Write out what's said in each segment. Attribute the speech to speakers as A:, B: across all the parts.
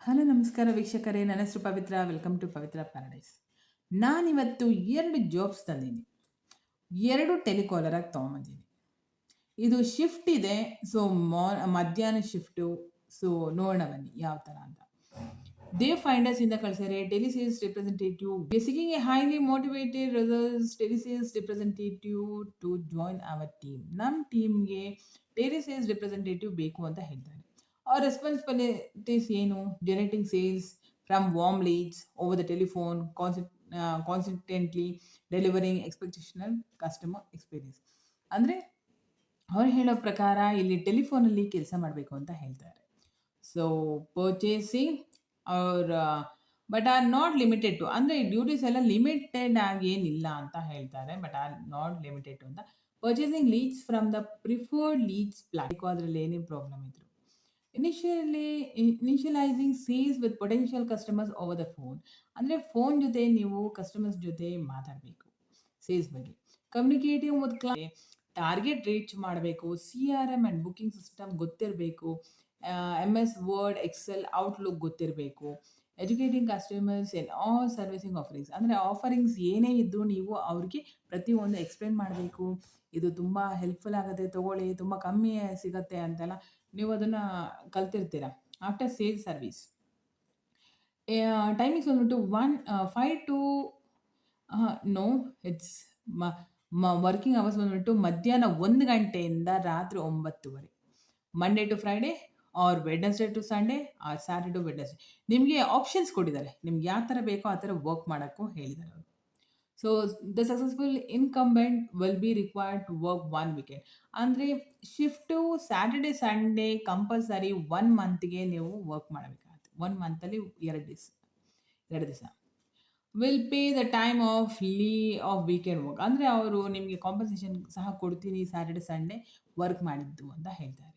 A: Hello ನಮಸ್ಕಾರ ವೀಕ್ಷಕರೇ, ನನ್ನ ಹೆಸರು Pavithra. Welcome to Pavithra paradise. ನಾನಿವತ್ತು 2 ಜಾಬ್ಸ್ ತಂದೀನಿ. 2 ಟೆಲಿಕಾಲರಾಗಿ ತೊಗೊಂಬಂದೀನಿ. ಇದು ಶಿಫ್ಟ್ ಇದೆ. ಸೊ, ಮಧ್ಯಾಹ್ನ ಶಿಫ್ಟು. ಸೊ, ನೋಡೋಣ ಬನ್ನಿ ಯಾವ ಥರ ಅಂತ. ದೇವ್ ಫೈಂಡರ್ಸ್ ಇಂದ ಕಳಿಸಿದ್ದಾರೆ. Telesales representative is seeking a highly motivated results telesales representative to join our team. ನಮ್ಮ ಟೀಮ್ಗೆ ಟೆಲಿಸೇಲ್ಸ್ ರಿಪ್ರೆಸೆಂಟೇಟಿವ್ ಬೇಕು ಅಂತ ಹೇಳ್ತಾರೆ. Our responsibilities ಏನು? Generating sales from warm leads over the telephone, constantly delivering expectational customer experience. ಅಂದರೆ ಅವ್ರು ಹೇಳೋ ಪ್ರಕಾರ ಇಲ್ಲಿ ಟೆಲಿಫೋನಲ್ಲಿ ಕೆಲಸ ಮಾಡಬೇಕು ಅಂತ ಹೇಳ್ತಾರೆ. ಸೊ, ಪರ್ಚೇಸಿಂಗ್ ಅವ್ರ but are not limited to, ಅಂದರೆ ಡ್ಯೂಟೀಸ್ ಎಲ್ಲ ಲಿಮಿಟೆಡ್ ಆಗಿ ಏನಿಲ್ಲ ಅಂತ ಹೇಳ್ತಾರೆ. But are not limited to ಅಂತ. Purchasing leads from the preferred leads platform. ಅದರಲ್ಲಿ ಏನೇ ಪ್ರಾಬ್ಲಮ್ ಇದ್ರು initialising sales with potential customers over the phone. ಅಂದರೆ ಫೋನ್ ಜೊತೆ ನೀವು ಕಸ್ಟಮರ್ಸ್ ಜೊತೆ ಮಾತಾಡಬೇಕು ಸೇಲ್ಸ್ ಬಗ್ಗೆ. ಕಮ್ಯುನಿಕೇಟಿವ್ ವಿತ್ ಟಾರ್ಗೆಟ್ ರೀಚ್ ಮಾಡಬೇಕು. CRM ಆ್ಯಂಡ್ ಬುಕಿಂಗ್ ಸಿಸ್ಟಮ್ ಗೊತ್ತಿರಬೇಕು. MS ವರ್ಡ್, ಎಕ್ಸೆಲ್, ಔಟ್ಲುಕ್ ಗೊತ್ತಿರಬೇಕು. Educating customers in all servicing offerings. ಅಂದರೆ ಆಫರಿಂಗ್ಸ್ ಏನೇ ಇದ್ದರೂ ನೀವು ಅವ್ರಿಗೆ ಪ್ರತಿಯೊಂದು ಎಕ್ಸ್ಪ್ಲೇನ್ ಮಾಡಬೇಕು. ಇದು ತುಂಬ ಹೆಲ್ಪ್ಫುಲ್ ಆಗುತ್ತೆ, ತೊಗೊಳ್ಳಿ, ತುಂಬ ಕಮ್ಮಿ ಸಿಗುತ್ತೆ ಅಂತೆಲ್ಲ ನೀವು ಅದನ್ನು ಕಲ್ತಿರ್ತೀರ. ಆಫ್ಟರ್ ಸೇಲ್ಸ್ ಸರ್ವಿಸ್ ಟೈಮಿಂಗ್ಸ್ ಬಂದ್ಬಿಟ್ಟು 5 to no its working hours ಬಂದ್ಬಿಟ್ಟು ಮಧ್ಯಾಹ್ನ 1 ಗಂಟೆಯಿಂದ ರಾತ್ರಿ 9:00ವರೆಗೆ. Monday to Friday or Wednesday to Sunday or Saturday to Wednesday. ನಿಮಗೆ ಆಪ್ಷನ್ಸ್ ಕೊಟ್ಟಿದ್ದಾರೆ. ನಿಮ್ಗೆ ಯಾವ ಥರ ಬೇಕೋ ಆ ಥರ ವರ್ಕ್ ಮಾಡೋಕ್ಕೂ ಹೇಳಿದ್ದಾರೆ ಅವರು. So, the successful incumbent will be required to work 1 weekend. ಅಂದರೆ ಶಿಫ್ಟು ಸ್ಯಾಟರ್ಡೇ ಸಂಡೇ ಕಂಪಲ್ಸರಿ 1 ಮಂತ್ಗೆ ನೀವು ವರ್ಕ್ ಮಾಡಬೇಕಾಗುತ್ತೆ. 1 ಮಂತಲ್ಲಿ 2 ದಿವಸ will pay the time of weekend work. ಅಂದರೆ ಅವರು ನಿಮಗೆ ಕಾಂಪನ್ಸೇಷನ್ ಸಹ ಕೊಡ್ತೀನಿ ಸ್ಯಾಟರ್ಡೇ ಸಂಡೇ ವರ್ಕ್ ಮಾಡಿದ್ದು ಅಂತ ಹೇಳ್ತಾರೆ.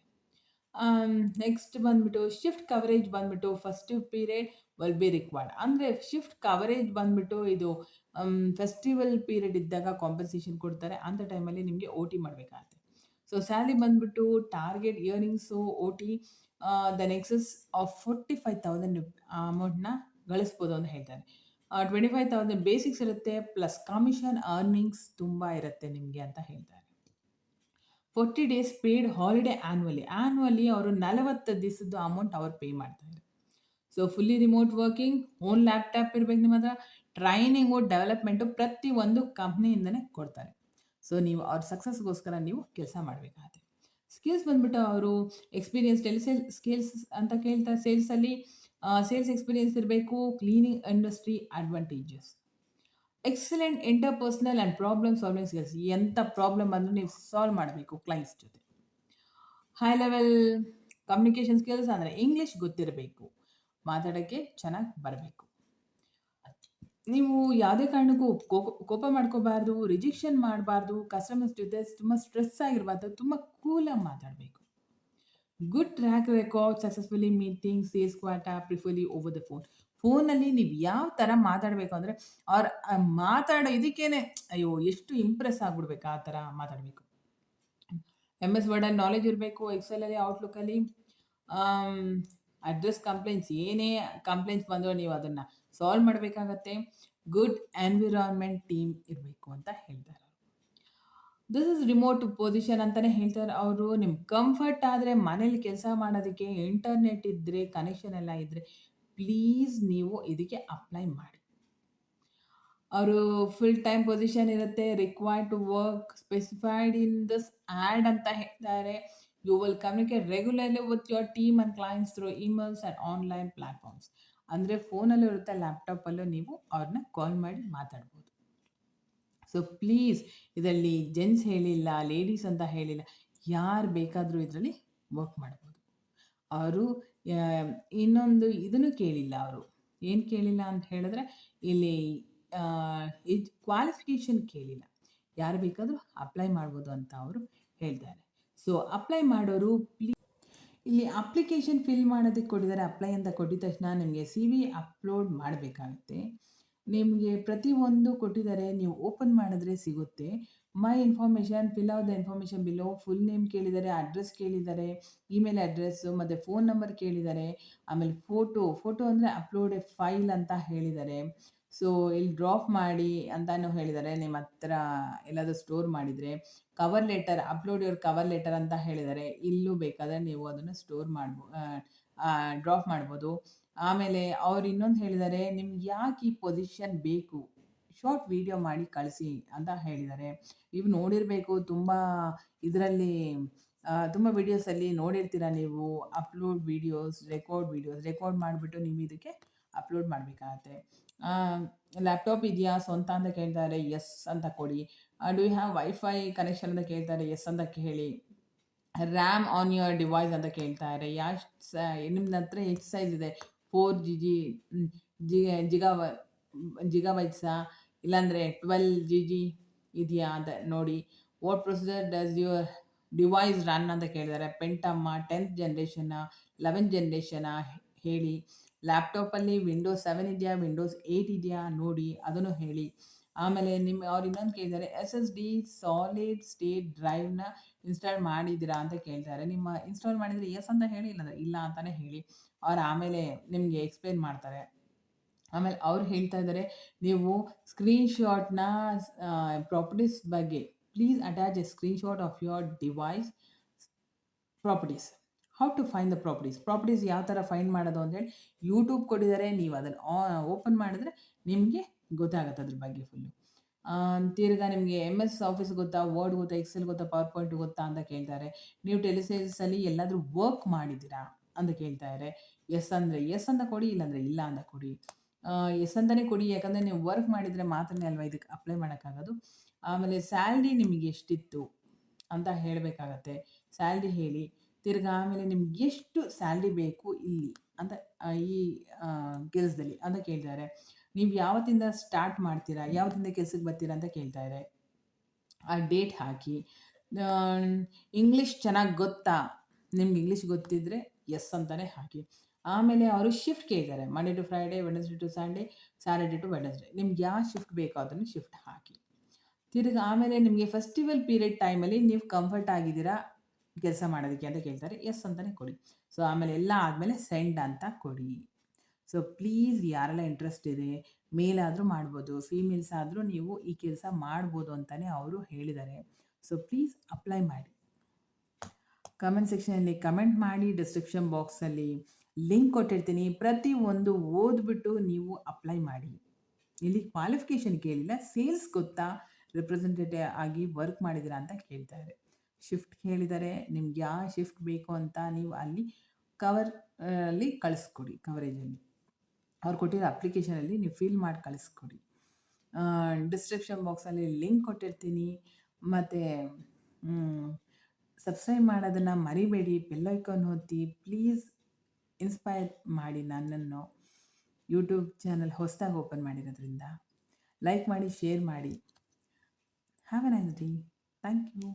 A: ನೆಕ್ಸ್ಟ್ ಬಂದ್ಬಿಟ್ಟು ಶಿಫ್ಟ್ ಕವರೇಜ್ ಬಂದ್ಬಿಟ್ಟು festive period will be required. ಅಂದರೆ ಶಿಫ್ಟ್ ಕವರೇಜ್ ಬಂದ್ಬಿಟ್ಟು ಇದು ಫೆಸ್ಟಿವಲ್ ಪೀರಿಯಡ್ ಇದ್ದಾಗ ಕಾಂಪನ್ಸೇಷನ್ ಕೊಡ್ತಾರೆ. ಅಂಥ ಟೈಮಲ್ಲಿ ನಿಮಗೆ OT ಮಾಡಬೇಕಾಗುತ್ತೆ. ಸೊ, ಸ್ಯಾಲರಿ ಬಂದ್ಬಿಟ್ಟು target earnings OT the nexus of 45,000 ಅಮೌಂಟ್ನ ಗಳಿಸ್ಬೋದು ಅಂತ ಹೇಳ್ತಾರೆ. 25,000 ಬೇಸಿಕ್ಸ್ ಇರುತ್ತೆ, ಪ್ಲಸ್ ಕಮಿಷನ್ ಅರ್ನಿಂಗ್ಸ್ ತುಂಬ ಇರುತ್ತೆ ನಿಮಗೆ ಅಂತ ಹೇಳ್ತಾರೆ. 40 ಡೇಸ್ ಪೇಯ್ಡ್ ಹಾಲಿಡೇ ಆ್ಯನ್ಯುವಲಿ ಅವರು 40 ದಿವಸದ ಅಮೌಂಟ್ ಅವ್ರು ಪೇ ಮಾಡ್ತಾರೆ. So, fully remote working, own laptop ಇರಬೇಕು ನಿಮ್ಮ ಹತ್ರ. ಟ್ರೈನಿಂಗು, ಡೆವಲಪ್ಮೆಂಟು ಪ್ರತಿಯೊಂದು ಕಂಪ್ನಿಯಿಂದನೇ ಕೊಡ್ತಾರೆ. ಸೊ, ನೀವು ಅವ್ರ ಸಕ್ಸಸ್ಗೋಸ್ಕರ ನೀವು ಕೆಲಸ ಮಾಡಬೇಕಾಗುತ್ತೆ. ಸ್ಕಿಲ್ಸ್ ಬಂದ್ಬಿಟ್ಟು ಅವರು ಎಕ್ಸ್ಪೀರಿಯನ್ಸ್ ಸ್ಕಿಲ್ಸ್ ಅಂತ ಕೇಳ್ತಾರೆ. ಸೇಲ್ಸಲ್ಲಿ ಸೇಲ್ಸ್ ಎಕ್ಸ್ಪೀರಿಯನ್ಸ್ ಇರಬೇಕು. Cleaning industry advantages. Excellent interpersonal and problem solving skills. ಎಂಥ ಪ್ರಾಬ್ಲಮ್ ಬಂದರೂ ನೀವು ಸಾಲ್ವ್ ಮಾಡಬೇಕು ಕ್ಲೈಂಟ್ಸ್ ಜೊತೆ. ಹೈ ಲೆವೆಲ್ ಕಮ್ಯುನಿಕೇಷನ್ ಸ್ಕಿಲ್ಸ್ ಅಂದರೆ ಇಂಗ್ಲೀಷ್ ಗೊತ್ತಿರಬೇಕು, ಮಾತಾಡೋಕ್ಕೆ ಚೆನ್ನಾಗಿ ಬರಬೇಕು. ನೀವು ಯಾವುದೇ ಕಾರಣಕ್ಕೂ ಕೋಪ ಮಾಡ್ಕೋಬಾರ್ದು, ರಿಜೆಕ್ಷನ್ ಮಾಡಬಾರ್ದು, ಕಸ್ಟಮರ್ಸ್ ಜೊತೆ ತುಂಬ ಸ್ಟ್ರೆಸ್ ಆಗಿರಬಾರ್ದು, ತುಂಬ ಕೂಲಾಗಿ ಮಾತಾಡಬೇಕು. Good track record, successfully meeting sales quota preferably over the phone. ಫೋನಲ್ಲಿ ನೀವು ಯಾವ ಥರ ಮಾತಾಡಬೇಕು ಅಂದರೆ ಅವ್ರು ಮಾತಾಡೋ ಇದಕ್ಕೇನೆ ಅಯ್ಯೋ ಎಷ್ಟು ಇಂಪ್ರೆಸ್ ಆಗಿಬಿಡ್ಬೇಕು, ಆ ಥರ ಮಾತಾಡಬೇಕು. MS ವರ್ಡಲ್ಲಿ ನಾಲೆಜ್ ಇರಬೇಕು. ಎಕ್ಸೆಲಲ್ಲಿ, ಔಟ್ಲುಕ್ಕಲ್ಲಿ ಅಡ್ರೆಸ್ ಕಂಪ್ಲೇಂಟ್ಸ್, ಏನೇ ಕಂಪ್ಲೇಂಟ್ಸ್ ಬಂದರೂ ನೀವು ಅದನ್ನು ಸಾಲ್ವ್ ಮಾಡಬೇಕಾಗತ್ತೆ. ಗುಡ್ ಎನ್ವಿರಾನ್ಮೆಂಟ್ ಟೀಮ್ ಇರಬೇಕು ಅಂತ ಹೇಳ್ತಾರೆ. ದಿಸ್ ಇಸ್ ರಿಮೋಟ್ ಪೊಸಿಷನ್ ಅಂತಲೇ ಹೇಳ್ತಾರೆ ಅವರು. ನಿಮ್ಗೆ ಕಂಫರ್ಟ್ ಆದರೆ ಮನೇಲಿ ಕೆಲಸ ಮಾಡೋದಕ್ಕೆ ಇಂಟರ್ನೆಟ್ ಇದ್ದರೆ, ಕನೆಕ್ಷನ್ ಎಲ್ಲ ಇದ್ದರೆ ಪ್ಲೀಸ್ ನೀವು ಇದಕ್ಕೆ ಅಪ್ಲೈ ಮಾಡಿ. ಅವರು ಫುಲ್ ಟೈಮ್ ಪೊಸಿಷನ್ ಇರುತ್ತೆ. Required to work specified in this ad ಅಂತ ಹೇಳ್ತಾರೆ. You will communicate regularly with your team and clients through emails and online platforms. ಅಂದರೆ ಫೋನಲ್ಲೂ ಇರುತ್ತೆ, ಲ್ಯಾಪ್ಟಾಪಲ್ಲೂ ನೀವು ಅವ್ರನ್ನ ಕಾಲ್ ಮಾಡಿ ಮಾತಾಡ್ಬೋದು. ಸೊ, ಪ್ಲೀಸ್ ಇದರಲ್ಲಿ ಜೆಂಟ್ಸ್ ಹೇಳಿಲ್ಲ, ಲೇಡೀಸ್ ಅಂತ ಹೇಳಿಲ್ಲ, ಯಾರು ಬೇಕಾದರೂ ಇದರಲ್ಲಿ ವರ್ಕ್ ಮಾಡ್ಬೋದು. ಅವರು ಇನ್ನೊಂದು ಇದನ್ನು ಕೇಳಿಲ್ಲ. ಅವರು ಏನು ಕೇಳಿಲ್ಲ ಅಂತ ಹೇಳಿದ್ರೆ ಇಲ್ಲಿ ಕ್ವಾಲಿಫಿಕೇಷನ್ ಕೇಳಿಲ್ಲ, ಯಾರು ಬೇಕಾದರೂ ಅಪ್ಲೈ ಮಾಡ್ಬೋದು ಅಂತ ಅವರು ಹೇಳ್ತಾರೆ. ಸೊ, ಅಪ್ಲೈ ಮಾಡೋರು ಇಲ್ಲಿ ಅಪ್ಲಿಕೇಶನ್ ಫಿಲ್ ಮಾಡೋದಕ್ಕೆ ಕೊಟ್ಟಿದ್ದಾರೆ. ಅಪ್ಲೈ ಅಂತ ಕೊಟ್ಟಿದ ತಕ್ಷಣ ನಿಮಗೆ CV ಅಪ್ಲೋಡ್ ಮಾಡಬೇಕಾಗುತ್ತೆ. ನಿಮಗೆ ಪ್ರತಿಯೊಂದು ಕೊಟ್ಟಿದ್ದಾರೆ, ನೀವು ಓಪನ್ ಮಾಡಿದ್ರೆ ಸಿಗುತ್ತೆ. My information, fill out the information below. Full name ಕೇಳಿದ್ದಾರೆ, ಅಡ್ರೆಸ್ ಕೇಳಿದ್ದಾರೆ, ಇಮೇಲ್ ಅಡ್ರೆಸ್ಸು ಮತ್ತು ಫೋನ್ ನಂಬರ್ ಕೇಳಿದ್ದಾರೆ. ಆಮೇಲೆ ಫೋಟೋ ಅಂದರೆ ಅಪ್ಲೋಡ್ ಎ ಫೈಲ್ ಅಂತ ಹೇಳಿದ್ದಾರೆ. ಸೊ ಇಲ್ಲಿ ಡ್ರಾಪ್ ಮಾಡಿ ಅಂತಾನು ಹೇಳಿದ್ದಾರೆ, ನಿಮ್ಮ ಹತ್ರ ಎಲ್ಲಾದರೂ ಸ್ಟೋರ್ ಮಾಡಿದರೆ. Cover letter, upload your cover letter ಅಂತ ಹೇಳಿದ್ದಾರೆ. ಇಲ್ಲೂ ಬೇಕಾದರೆ ನೀವು ಅದನ್ನು ಸ್ಟೋರ್ ಡ್ರಾಪ್ ಮಾಡ್ಬೋದು. ಆಮೇಲೆ ಅವ್ರು ಇನ್ನೊಂದು ಹೇಳಿದ್ದಾರೆ, ನಿಮ್ಗೆ ಯಾಕೆ ಈ ಪೊಸಿಷನ್ ಬೇಕು, ಶಾರ್ಟ್ ವಿಡಿಯೋ ಮಾಡಿ ಕಳಿಸಿ ಅಂತ ಹೇಳಿದ್ದಾರೆ. ನೀವು ನೋಡಿರಬೇಕು, ತುಂಬ ಇದರಲ್ಲಿ ತುಂಬ ವೀಡಿಯೋಸಲ್ಲಿ ನೋಡಿರ್ತೀರ ನೀವು. ಅಪ್ಲೋಡ್ ವೀಡಿಯೋಸ್, ರೆಕಾರ್ಡ್ ಮಾಡಿಬಿಟ್ಟು ನೀವು ಇದಕ್ಕೆ ಅಪ್ಲೋಡ್ ಮಾಡಬೇಕಾಗತ್ತೆ. ಲ್ಯಾಪ್ಟಾಪ್ ಇದೆಯಾ ಸ್ವಂತ ಅಂತ ಕೇಳ್ತಾರೆ, ಎಸ್ ಅಂತ ಕೊಡಿ. Do you have wifi connection ಅಂತ ಕೇಳ್ತಾರೆ, ಎಸ್ ಅಂತ ಹೇಳಿ. ರ್ಯಾಮ್ ಆನ್ ಯುವರ್ ಡಿವೈಸ್ ಅಂತ ಕೇಳ್ತಾರೆ, ನಿಮ್ಮ ಹತ್ರ ಎಷ್ಟು ಸೈಜ್ ಇದೆ, 4 ಜಿಗಾಬೈಟ್ಸಾ ಇಲ್ಲಾಂದರೆ 12 GB ಇದೆಯಾ ಅಂತ ನೋಡಿ. What procedure does your device run ಅಂತ ಕೇಳಿದ್ದಾರೆ. ಪೆಂಟಮ್ಮ, 10th ಜನ್ರೇಷನ್ನ, 11th ಜನ್ರೇಷನ್ನ ಹೇಳಿ. ಲ್ಯಾಪ್ಟಾಪಲ್ಲಿ ವಿಂಡೋಸ್ 7 ಇದೆಯಾ, ವಿಂಡೋಸ್ 8 ಇದೆಯಾ ನೋಡಿ, ಅದನ್ನು ಹೇಳಿ. ಆಮೇಲೆ ಅವ್ರು ಇನ್ನೊಂದು ಕೇಳಿದ್ದಾರೆ, SSD ಸಾಲಿಡ್ ಸ್ಟೇಟ್ ಡ್ರೈವ್ನ ಇನ್ಸ್ಟಾಲ್ ಮಾಡಿದ್ದೀರಾ ಅಂತ ಕೇಳ್ತಾರೆ. ನಿಮ್ಮ ಇನ್ಸ್ಟಾಲ್ ಮಾಡಿದರೆ ಎಸ್ ಅಂತ ಹೇಳಿ, ಇಲ್ಲಾಂದರೆ ಇಲ್ಲ ಅಂತಲೇ ಹೇಳಿ. ಅವ್ರು ಆಮೇಲೆ ನಿಮಗೆ ಎಕ್ಸ್ಪ್ಲೇನ್ ಮಾಡ್ತಾರೆ. ಆಮೇಲೆ ಅವ್ರು ಹೇಳ್ತಾ ಇದ್ದಾರೆ, ನೀವು ಸ್ಕ್ರೀನ್ಶಾಟ್ನ ಪ್ರಾಪರ್ಟೀಸ್ ಬಗ್ಗೆ, please attach a screenshot of your device properties. How to find the properties ಯಾವ ಥರ ಫೈಂಡ್ ಮಾಡೋದು ಅಂತೇಳಿ ಯೂಟ್ಯೂಬ್ ಕೊಟ್ಟಿದ್ದಾರೆ. ನೀವು ಅದನ್ನು ಓಪನ್ ಮಾಡಿದ್ರೆ ನಿಮಗೆ ಗೊತ್ತಾಗುತ್ತೆ ಅದ್ರ ಬಗ್ಗೆ ಫುಲ್ಲು. ತಿರ್ಗಾ ನಿಮಗೆ MS ಆಫೀಸ್ ಗೊತ್ತಾ, ವರ್ಡ್ ಗೊತ್ತಾ, ಎಕ್ಸೆಲ್ ಗೊತ್ತಾ, ಪವರ್ ಪಾಯಿಂಟ್ ಗೊತ್ತಾ ಅಂತ ಕೇಳ್ತಾರೆ. ನೀವು ಟೆಲಿಸೇಲ್ಸಲ್ಲಿ ಎಲ್ಲಾದರೂ ವರ್ಕ್ ಮಾಡಿದ್ದೀರಾ ಅಂತ ಕೇಳ್ತಾರೆ. ಎಸ್ ಅಂದರೆ ಎಸ್ ಅಂತ ಕೊಡಿ, ಇಲ್ಲಾಂದರೆ ಇಲ್ಲ ಅಂತ ಕೊಡಿ. ಎಸ್ ಅಂತಲೇ ಕೊಡಿ, ಯಾಕಂದರೆ ನೀವು ವರ್ಕ್ ಮಾಡಿದರೆ ಮಾತ್ರನೇ ಅಲ್ವಾ ಇದಕ್ಕೆ ಅಪ್ಲೈ ಮಾಡೋಕ್ಕಾಗೋದು. ಆಮೇಲೆ ಸ್ಯಾಲ್ರಿ ನಿಮಗೆ ಎಷ್ಟಿತ್ತು ಅಂತ ಹೇಳಬೇಕಾಗತ್ತೆ, ಸ್ಯಾಲ್ರಿ ಹೇಳಿ. ತಿರ್ಗಾ ಆಮೇಲೆ ನಿಮ್ಗೆ ಎಷ್ಟು ಸ್ಯಾಲ್ರಿ ಬೇಕು ಇಲ್ಲಿ ಅಂತ, ಈ ಕೆಲಸದಲ್ಲಿ ಅಂತ ಕೇಳ್ತಾರೆ. ನೀವು ಯಾವತ್ತಿಂದ ಸ್ಟಾರ್ಟ್ ಮಾಡ್ತೀರಾ, ಯಾವತ್ತಿಂದ ಕೆಲಸಕ್ಕೆ ಬರ್ತೀರಾ ಅಂತ ಕೇಳ್ತಾರೆ. ಆ ಡೇಟ್ ಹಾಕಿ. ಇಂಗ್ಲೀಷ್ ಚೆನ್ನಾಗಿ ಗೊತ್ತಾ, ನಿಮ್ಗೆ ಇಂಗ್ಲೀಷ್ ಗೊತ್ತಿದ್ದರೆ ಎಸ್ ಅಂತಲೇ ಹಾಕಿ. ಆಮೇಲೆ ಅವರು ಶಿಫ್ಟ್ ಕೇಳಿದ್ದಾರೆ, Monday to Friday, Wednesday to Sunday, Saturday to Wednesday. ನಿಮ್ಗೆ ಯಾವ ಶಿಫ್ಟ್ ಬೇಕೋ ಅದನ್ನು ಶಿಫ್ಟ್ ಹಾಕಿ. ತಿರ್ಗಿ ಆಮೇಲೆ ನಿಮಗೆ ಫೆಸ್ಟಿವಲ್ ಪೀರಿಯಡ್ ಟೈಮಲ್ಲಿ ನೀವು ಕಂಫರ್ಟ್ ಆಗಿದ್ದೀರಾ ಕೆಲಸ ಮಾಡೋದಕ್ಕೆ ಅಂತ ಕೇಳ್ತಾರೆ, ಎಸ್ ಅಂತಲೇ ಕೊಡಿ. ಸೊ ಆಮೇಲೆ ಎಲ್ಲ ಆದಮೇಲೆ ಸೆಂಡ್ ಅಂತ ಕೊಡಿ. ಸೊ ಪ್ಲೀಸ್ ಯಾರೆಲ್ಲ ಇಂಟ್ರೆಸ್ಟ್ ಇದೆ, ಮೇಲ್ ಆದರೂ ಮಾಡ್ಬೋದು, ಫೀಮೇಲ್ಸ್ ಆದರೂ ನೀವು ಈ ಕೆಲಸ ಮಾಡ್ಬೋದು ಅಂತಲೇ ಅವರು ಹೇಳಿದ್ದಾರೆ. ಸೊ ಪ್ಲೀಸ್ ಅಪ್ಲೈ ಮಾಡಿ. ಕಮೆಂಟ್ ಸೆಕ್ಷನಲ್ಲಿ ಕಮೆಂಟ್ ಮಾಡಿ, ಡಿಸ್ಕ್ರಿಪ್ಷನ್ ಬಾಕ್ಸಲ್ಲಿ ಲಿಂಕ್ ಕೊಟ್ಟಿರ್ತೀನಿ. ಪ್ರತಿಯೊಂದು ಓದ್ಬಿಟ್ಟು ನೀವು ಅಪ್ಲೈ ಮಾಡಿ. ಇಲ್ಲಿ ಕ್ವಾಲಿಫಿಕೇಷನ್ ಕೇಳಿಲ್ಲ, ಸೇಲ್ಸ್ ಗೊತ್ತಾ, ರಿಪ್ರೆಸೆಂಟೇಟಿವ್ ಆಗಿ ವರ್ಕ್ ಮಾಡಿದ್ದೀರಾ ಅಂತ ಕೇಳ್ತಾರೆ. ಶಿಫ್ಟ್ ಕೇಳಿದ್ದಾರೆ, ನಿಮ್ಗೆ ಯಾವ ಶಿಫ್ಟ್ ಬೇಕು ಅಂತ ನೀವು ಅಲ್ಲಿ ಅಲ್ಲಿ ಕಳಿಸ್ಕೊಡಿ. ಕವರೇಜಲ್ಲಿ ಅವ್ರು ಕೊಟ್ಟಿರೋ ಅಪ್ಲಿಕೇಶನಲ್ಲಿ ನೀವು ಫಿಲ್ ಮಾಡಿ ಕಳಿಸ್ಕೊಡಿ. ಡಿಸ್ಕ್ರಿಪ್ಷನ್ ಬಾಕ್ಸಲ್ಲಿ ಲಿಂಕ್ ಕೊಟ್ಟಿರ್ತೀನಿ. ಮತ್ತು ಸಬ್ಸ್ಕ್ರೈಬ್ ಮಾಡೋದನ್ನು ಮರಿಬೇಡಿ, ಬೆಲ್ ಐಕಾನ್ ಒತ್ತಿ. ಪ್ಲೀಸ್ ಇನ್ಸ್ಪೈರ್ ಮಾಡಿ ನನ್ನನ್ನು. ಯೂಟ್ಯೂಬ್ ಚಾನಲ್ ಹೊಸದಾಗಿ ಓಪನ್ ಮಾಡಿರೋದ್ರಿಂದ ಲೈಕ್ ಮಾಡಿ, ಶೇರ್ ಮಾಡಿ. Have a nice day. Thank you.